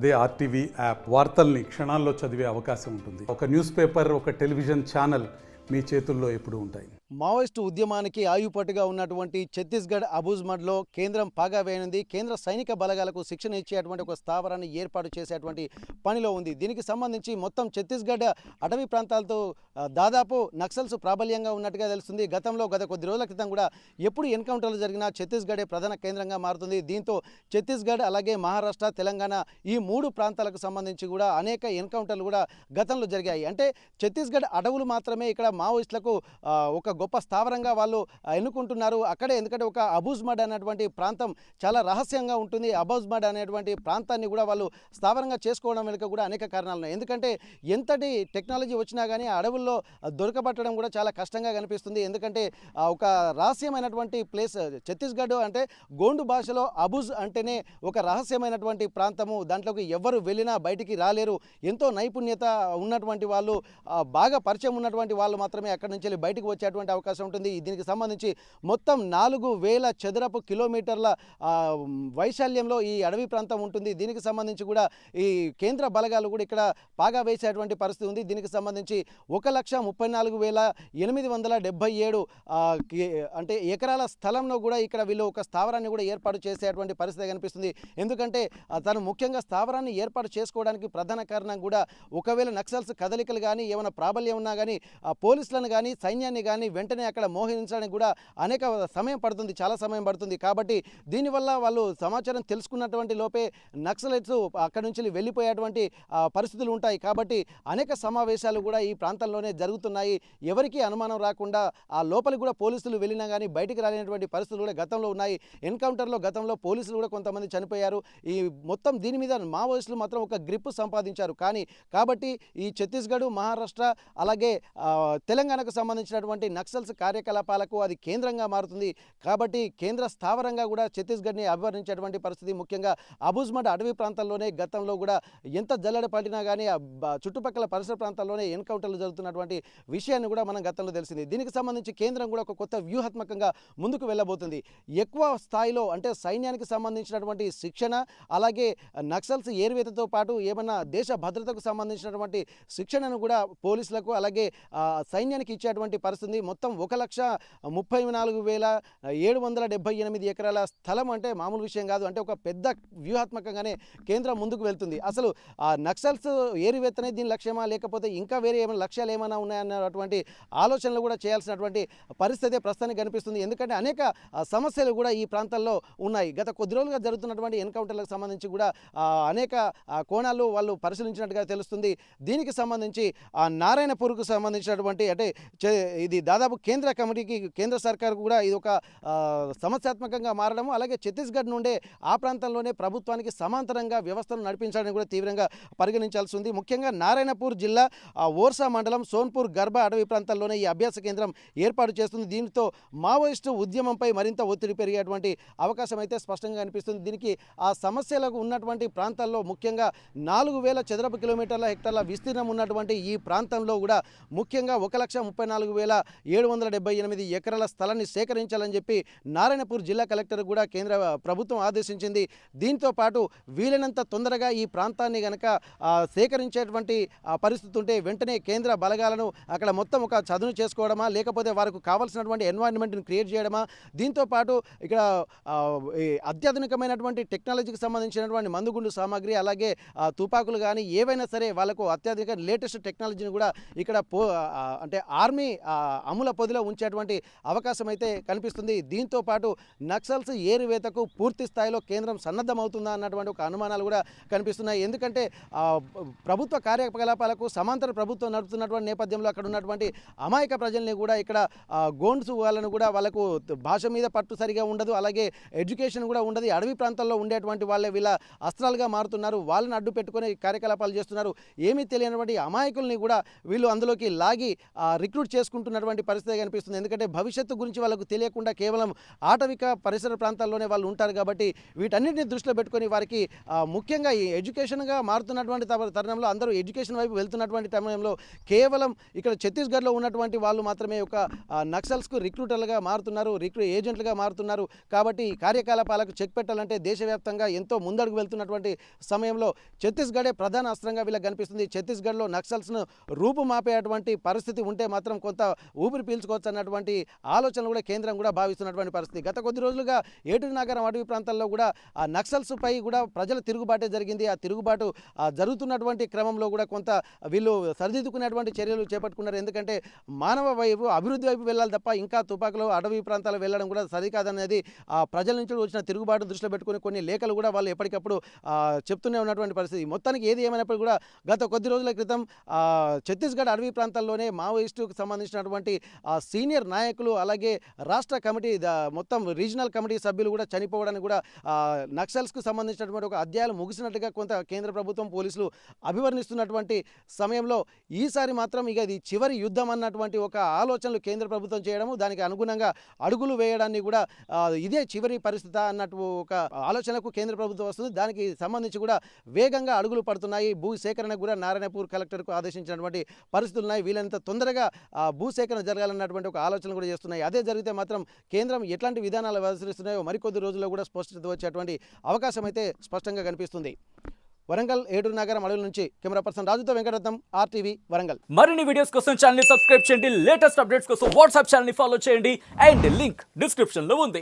అదే RTV app వార్తల్ని క్షణాల్లో చదివే అవకాశం ఉంటుంది. ఒక న్యూస్ పేపర్, ఒక టెలివిజన్ ఛానల్ మీ చేతుల్లో ఎప్పుడూ ఉంటాయి. మావోయిస్టు ఉద్యమానికి ఆయుపట్టుగా ఉన్నటువంటి ఛత్తీస్గఢ్ అబూజ్మడ్లో కేంద్రం పాగా వేయనుంది. కేంద్ర సైనిక బలగాలకు శిక్షణ ఇచ్చేటువంటి ఒక స్థావరాన్ని ఏర్పాటు చేసేటువంటి పనిలో ఉంది. దీనికి సంబంధించి మొత్తం ఛత్తీస్గఢ్ అటవీ ప్రాంతాలతో దాదాపు నక్సల్స్ ప్రాబల్యంగా ఉన్నట్టుగా తెలుస్తుంది. గత కొద్ది రోజుల క్రితం కూడా ఎప్పుడు ఎన్కౌంటర్లు జరిగినా ఛత్తీస్గఢే ప్రధాన కేంద్రంగా మారుతుంది. దీంతో ఛత్తీస్గఢ్ అలాగే మహారాష్ట్ర, తెలంగాణ ఈ మూడు ప్రాంతాలకు సంబంధించి కూడా అనేక ఎన్కౌంటర్లు కూడా గతంలో జరిగాయి. అంటే ఛత్తీస్గఢ్ అడవులు మాత్రమే ఇక్కడ మావోయిస్టులకు ఒక గొప్ప స్థావరంగా వాళ్ళు ఎన్నుకుంటున్నారు. అక్కడే ఎందుకంటే ఒక అబూజ్మడ్ అనేటువంటి ప్రాంతం చాలా రహస్యంగా ఉంటుంది. అబూజ్మడ్ అనేటువంటి ప్రాంతాన్ని కూడా వాళ్ళు స్థావరంగా చేసుకోవడం వెనుక కూడా అనేక కారణాలు ఉన్నాయి. ఎందుకంటే ఎంతటి టెక్నాలజీ వచ్చినా కానీ అడవుల్లో దొరకబట్టడం కూడా చాలా కష్టంగా కనిపిస్తుంది. ఎందుకంటే ఒక రహస్యమైనటువంటి ప్లేస్ ఛత్తీస్గఢ్ అంటే గోండు భాషలో అబూజ్ అంటేనే ఒక రహస్యమైనటువంటి ప్రాంతము. దాంట్లోకి ఎవరు వెళ్ళినా బయటికి రాలేరు. ఎంతో నైపుణ్యత ఉన్నటువంటి వాళ్ళు, బాగా పరిచయం ఉన్నటువంటి వాళ్ళు మాత్రమే అక్కడి నుంచి వెళ్ళి బయటకు వచ్చేటువంటి అవకాశం ఉంటుంది. దీనికి సంబంధించి మొత్తం 4000 చదరపు కిలోమీటర్ల వైశాల్యంలో ఈ అడవి ప్రాంతం ఉంటుంది. దీనికి సంబంధించి కూడా ఈ కేంద్ర బలగాలు కూడా ఇక్కడ పాగా వేసేటువంటి పరిస్థితి ఉంది. దీనికి సంబంధించి 1,34,877 అంటే ఎకరాల స్థలంలో కూడా ఇక్కడ వీళ్ళు ఒక స్థావరాన్ని కూడా ఏర్పాటు చేసేటువంటి పరిస్థితి కనిపిస్తుంది. ఎందుకంటే తను ముఖ్యంగా స్థావరాన్ని ఏర్పాటు చేసుకోవడానికి ప్రధాన కారణం కూడా ఒకవేళ నక్సల్స్ కదలికలు కానీ ఏమైనా ప్రాబల్యం ఉన్నా కానీ పోలీసులను కానీ సైన్యాన్ని కానీ వెంటనే అక్కడ మోహరించడానికి కూడా అనేక సమయం పడుతుంది, చాలా సమయం పడుతుంది. కాబట్టి దీనివల్ల వాళ్ళు సమాచారం తెలుసుకున్నటువంటి లోపే నక్సలైట్స్ అక్కడి నుంచి వెళ్ళిపోయేటువంటి పరిస్థితులు ఉంటాయి. కాబట్టి అనేక సమావేశాలు కూడా ఈ ప్రాంతంలోనే జరుగుతున్నాయి. ఎవరికీ అనుమానం రాకుండా ఆ లోపలికి కూడా పోలీసులు వెళ్ళినా కానీ బయటికి రాలేనటువంటి పరిస్థితులు కూడా గతంలో ఉన్నాయి. ఎన్కౌంటర్లో గతంలో పోలీసులు కూడా కొంతమంది చనిపోయారు. ఈ మొత్తం దీని మీద మావోయిస్టులు మాత్రం ఒక గ్రిప్ సంపాదించారు. కాబట్టి ఈ ఛత్తీస్గఢ్, మహారాష్ట్ర అలాగే తెలంగాణకు సంబంధించినటువంటి నక్సల్స్ కార్యకలాపాలకు అది కేంద్రంగా మారుతుంది. కాబట్టి కేంద్ర స్థావరంగా కూడా ఛత్తీస్గఢ్ని అభివర్ణించేటువంటి పరిస్థితి. ముఖ్యంగా అబూజ్మడ్ అటవీ ప్రాంతాల్లోనే గతంలో కూడా ఎంత జల్లెడ పడినా కానీ చుట్టుపక్కల పరిసర ప్రాంతాల్లోనే ఎన్కౌంటర్లు జరుగుతున్నటువంటి విషయాన్ని కూడా మనం గతంలో తెలిసింది. దీనికి సంబంధించి కేంద్రం కూడా ఒక కొత్త వ్యూహాత్మకంగా ముందుకు వెళ్ళబోతుంది. ఎక్కువ స్థాయిలో అంటే సైన్యానికి సంబంధించినటువంటి శిక్షణ అలాగే నక్సల్స్ ఏరివేతతో పాటు ఏమన్నా దేశ భద్రతకు సంబంధించినటువంటి శిక్షణను కూడా పోలీసులకు అలాగే సైన్యానికి ఇచ్చేటువంటి పరిస్థితి. మొత్తం 1,34,778 ఎకరాల స్థలం అంటే మామూలు విషయం కాదు. అంటే ఒక పెద్ద వ్యూహాత్మకంగానే కేంద్రం ముందుకు వెళ్తుంది. అసలు నక్సల్స్ ఏరివేతనే దీని లక్ష్యమా లేకపోతే ఇంకా వేరే ఏమైనా లక్ష్యాలు ఏమైనా ఉన్నాయన్నటువంటి ఆలోచనలు కూడా చేయాల్సినటువంటి పరిస్థితి ప్రస్తుతానికి కనిపిస్తుంది. ఎందుకంటే అనేక సమస్యలు కూడా ఈ ప్రాంతాల్లో ఉన్నాయి. గత కొద్ది రోజులుగా జరుగుతున్నటువంటి ఎన్కౌంటర్లకు సంబంధించి కూడా అనేక కోణాలు వాళ్ళు పరిశీలించినట్టుగా తెలుస్తుంది. దీనికి సంబంధించి నారాయణపూర్కు సంబంధించినటువంటి అంటే ఇది దాదాపు కేంద్ర కమిటీకి కేంద్ర సర్కార్ కూడా ఇది ఒక సమస్యాత్మకంగా మారడము అలాగే ఛత్తీస్గఢ్ నుండే ఆ ప్రాంతంలోనే ప్రభుత్వానికి సమాంతరంగా వ్యవస్థను నడిపించడానికి కూడా తీవ్రంగా పరిగణించాల్సి ఉంది. ముఖ్యంగా నారాయణపూర్ జిల్లా ఓర్సా మండలం సోన్పూర్ గర్భ అటవీ ప్రాంతాల్లోనే ఈ అభ్యాస కేంద్రం ఏర్పాటు చేస్తుంది. దీంతో మావోయిస్టు ఉద్యమంపై మరింత ఒత్తిడి పెరిగేటువంటి అవకాశం అయితే స్పష్టంగా కనిపిస్తుంది. దీనికి ఆ సమస్యలకు ఉన్నటువంటి ప్రాంతాల్లో ముఖ్యంగా 4,000 చదరపు కిలోమీటర్ల హెక్టార్ల విస్తీర్ణం ఉన్నటువంటి ఈ ప్రాంతంలో కూడా ముఖ్యంగా 1,34,778 ఎకరాల స్థలాన్ని సేకరించాలని చెప్పి నారాయణపూర్ జిల్లా కలెక్టర్ కూడా కేంద్ర ప్రభుత్వం ఆదేశించింది. దీంతో పాటు వీలైనంత తొందరగా ఈ ప్రాంతాన్ని కనుక సేకరించేటువంటి పరిస్థితి ఉంటే వెంటనే కేంద్ర బలగాలను అక్కడ మొత్తం ఒక చదును చేసుకోవడమా లేకపోతే వారికి కావాల్సినటువంటి ఎన్వైరన్మెంట్ని క్రియేట్ చేయడమా, దీంతో పాటు ఇక్కడ అత్యాధునికమైనటువంటి టెక్నాలజీకి సంబంధించినటువంటి మందుగుండు సామాగ్రి అలాగే తుపాకులు కానీ ఏవైనా సరే వాళ్ళకు అత్యాధునిక లేటెస్ట్ టెక్నాలజీని కూడా ఇక్కడ అంటే ఆర్మీ అమల పొదిలో ఉంచేటువంటి అవకాశం అయితే కనిపిస్తుంది. దీంతో పాటు నక్సల్స్ ఏరివేతకు పూర్తి స్థాయిలో కేంద్రం సన్నద్ధమవుతుందా అన్నటువంటి ఒక అనుమానాలు కూడా కనిపిస్తున్నాయి. ఎందుకంటే ప్రభుత్వ కార్యకలాపాలకు సమాంతర ప్రభుత్వం నడుపుతున్నటువంటి నేపథ్యంలో అక్కడ ఉన్నటువంటి అమాయక ప్రజల్ని కూడా ఇక్కడ గోండ్స్ వాళ్ళను కూడా వాళ్ళకు భాష మీద పట్టు సరిగా ఉండదు, అలాగే ఎడ్యుకేషన్ కూడా ఉండదు. అడవి ప్రాంతాల్లో ఉండేటువంటి వాళ్ళే వీళ్ళ అస్త్రాలుగా మారుతున్నారు. వాళ్ళని అడ్డు పెట్టుకుని కార్యకలాపాలు చేస్తున్నారు. ఏమీ తెలియనటువంటి అమాయకుల్ని కూడా వీళ్ళు అందులోకి లాగి రిక్రూట్ చేసుకుంటున్నటువంటి పరిస్థితి కనిపిస్తుంది. ఎందుకంటే భవిష్యత్తు గురించి వాళ్ళకు తెలియకుండా కేవలం ఆటవిక పరిసర ప్రాంతాల్లోనే వాళ్ళు ఉంటారు కాబట్టి వీటన్నిటిని దృష్టిలో పెట్టుకొని వారికి ముఖ్యంగా ఈ ఎడ్యుకేషన్గా మారుతున్నటువంటి తరుణంలో అందరూ ఎడ్యుకేషన్ వైపు వెళ్తున్నటువంటి సమయంలో కేవలం ఇక్కడ ఛత్తీస్గఢ్లో ఉన్నటువంటి వాళ్ళు మాత్రమే ఒక నక్సల్స్కు రిక్రూటర్లుగా మారుతున్నారు, ఏజెంట్లుగా మారుతున్నారు. కాబట్టి కార్యకలాపాలకు చెక్ పెట్టాలంటే దేశవ్యాప్తంగా ఎంతో ముందడుగు వెళ్తున్నటువంటి సమయంలో ఛత్తీస్గఢే ప్రధాన అస్త్రంగా వీళ్ళకి కనిపిస్తుంది. ఛత్తీస్గఢ్లో నక్సల్స్ను రూపుమాపేటువంటి పరిస్థితి ఉంటే మాత్రం కొంత ఊపిరి పీల్చుకోవచ్చు అన్నటువంటి ఆలోచనలు కూడా కేంద్రం కూడా భావిస్తున్నటువంటి పరిస్థితి. గత కొద్ది రోజులుగా ఏటూరు నాగరం అటవీ ప్రాంతాల్లో కూడా ఆ నక్సల్స్ పై కూడా ప్రజల తిరుగుబాటే జరిగింది. ఆ తిరుగుబాటు జరుగుతున్నటువంటి క్రమంలో కూడా కొంత వీళ్ళు సరిదిద్దుకునేటువంటి చర్యలు చేపట్టుకున్నారు. ఎందుకంటే మానవ వైపు అభివృద్ధి వైపు వెళ్ళాలి తప్ప ఇంకా తుపాకులు అటవీ ప్రాంతాలు వెళ్ళడం కూడా సరికాదనేది ఆ ప్రజల నుంచి వచ్చిన తిరుగుబాటును దృష్టిలో పెట్టుకుని కొన్ని లేఖలు కూడా వాళ్ళు ఎప్పటికప్పుడు చెప్తూనే ఉన్నటువంటి పరిస్థితి. మొత్తానికి ఏది ఏమైనప్పుడు కూడా గత కొద్ది రోజుల క్రితం ఛత్తీస్గఢ్ అటవీ ప్రాంతాల్లోనే మావోయిస్టుకు సంబంధించినటువంటి సీనియర్ నాయకులు అలాగే రాష్ట్ర కమిటీ మొత్తం రీజనల్ కమిటీ సభ్యులు కూడా చనిపోవడానికి కూడా నక్సల్స్కు సంబంధించినటువంటి ఒక అధ్యాయాలు ముగిసినట్టుగా కొంత కేంద్ర ప్రభుత్వం పోలీసులు అభివర్ణిస్తున్నటువంటి సమయంలో ఈసారి మాత్రం ఇక ఇది చివరి యుద్ధం అన్నటువంటి ఒక ఆలోచనలు కేంద్ర ప్రభుత్వం చేయడము, దానికి అనుగుణంగా అడుగులు వేయడాన్ని కూడా ఇదే చివరి పరిస్థితి అన్నట్టు ఒక ఆలోచనకు కేంద్ర ప్రభుత్వం వస్తుంది. దానికి సంబంధించి కూడా వేగంగా అడుగులు పడుతున్నాయి. భూసేకరణ కూడా నారాయణపూర్ కలెక్టర్కు ఆదేశించినటువంటి పరిస్థితులు ఉన్నాయి. వీలైనంత తొందరగా భూసేకరణ జరగాలన్నటువంటి ఒక ఆలోచన కూడా చేస్తున్నాయి. అదే జరిగితే మాత్రం కేంద్రం ఎట్లాంటి విధానాలు అనుసరిస్తున్నాయో మరికొద్ది రోజుల్లో కూడా స్పష్టత వచ్చేటువంటి అవకాశం అయితే స్పష్టంగా కనిపిస్తుంది. వరంగల్ ఏటూరు నగరం అడవుల నుంచి కెమెరా పర్సన్ రాజుతో వెంకటరత్నం, RTV వరంగల్. మరిన్ని వీడియోస్ కోసం ఛానల్ ని సబ్స్క్రైబ్ చేయండి, లేటెస్ట్ అప్డేట్స్ కోసం వాట్సాప్ ఛానల్ ని ఫాలో చేయండి అండ్ లింక్ డిస్క్రిప్షన్ లో ఉంది.